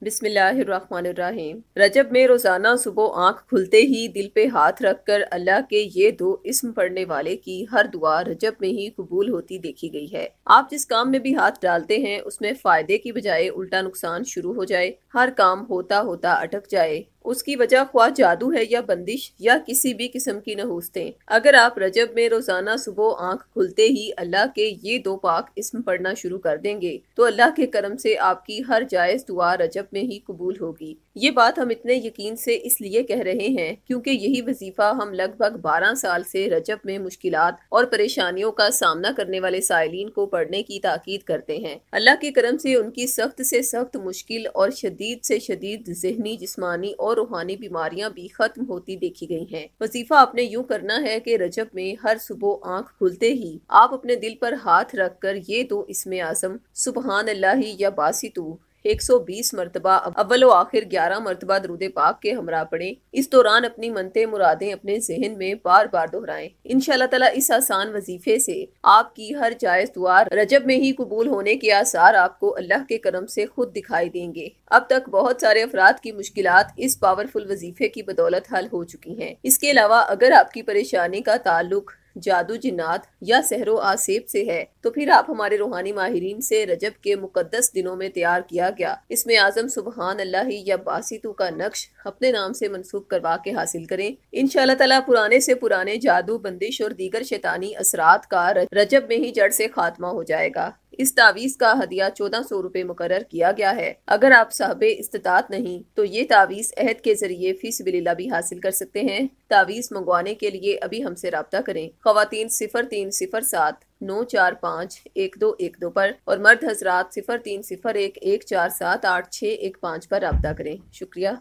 बिस्मिल्लाहिर्रहमानिर्रहीम। रजब में रोजाना सुबह आंख खुलते ही दिल पे हाथ रखकर अल्लाह के ये दो इस्म पढ़ने वाले की हर दुआ रजब में ही कबूल होती देखी गई है। आप जिस काम में भी हाथ डालते हैं उसमें फायदे की बजाय उल्टा नुकसान शुरू हो जाए, हर काम होता होता अटक जाए, उसकी वजह ख्वाह जादू है या बंदिश या किसी भी किस्म की नहूस्तें। अगर आप रजब में रोजाना सुबह आंख खुलते ही अल्लाह के ये दो पाक इस्म पढ़ना शुरू कर देंगे तो अल्लाह के करम से आपकी हर जायज दुआ रजब में ही कबूल होगी। ये बात हम इतने यकीन से इसलिए कह रहे हैं क्योंकि यही वजीफा हम लगभग 12 साल से रजब में मुश्किलात और परेशानियों का सामना करने वाले साइलीन को पढ़ने की ताकीद करते हैं। अल्लाह के करम से उनकी सख्त से सख्त मुश्किल और शदीद से शदीद जहनी, जिस्मानी और रूहानी बीमारियां भी खत्म होती देखी गई हैं। वजीफा आपने यूं करना है कि रजब में हर सुबह आंख खुलते ही आप अपने दिल पर हाथ रखकर ये दो इस्मे आज़म सुबहान अल्लाही या बासितू 120 मरतबा अव्वल व आखिर 11 मरतबा दरूद पाक के हमरा पढ़ें। इस दौरान अपनी मनते मुरादें अपने जहन में बार बार दोहराएं। इंशाअल्लाह ताला इस आसान वजीफे से आपकी हर जायज दुआ रजब में ही कबूल होने के आसार आपको अल्लाह के करम से खुद दिखाई देंगे। अब तक बहुत सारे अफराद की मुश्किलात इस पावरफुल वजीफे की बदौलत हल हो चुकी हैं। इसके अलावा अगर आपकी परेशानी का ताल्लुक जादू, जिन्नात या सहरो आसेब से है तो फिर आप हमारे रूहानी माहिरीन से रजब के मुकद्दस दिनों में तैयार किया गया इसमें आजम सुबहान अल्लाही या बासितू का नक्श अपने नाम से मंसूब करवा के हासिल करें। इंशाअल्लाह ताला पुराने से पुराने जादू, बंदिश और दीगर शैतानी असरात का रजब में ही जड़ से खात्मा हो जाएगा। इस तावीज़ का हदिया 1400 रुपए मुकर्रर किया गया है। अगर आप साहबे इस्तिताअत नहीं तो ये तावीज़ अहद के जरिए फी सबिलिल्लाह भी हासिल कर सकते हैं। तावीज़ मंगवाने के लिए अभी हमसे राब्ता करें। ख़वातीन 0307 945 1212 पर और मर्द हजरात 0301 147 8615 पर राब्ता करें। शुक्रिया।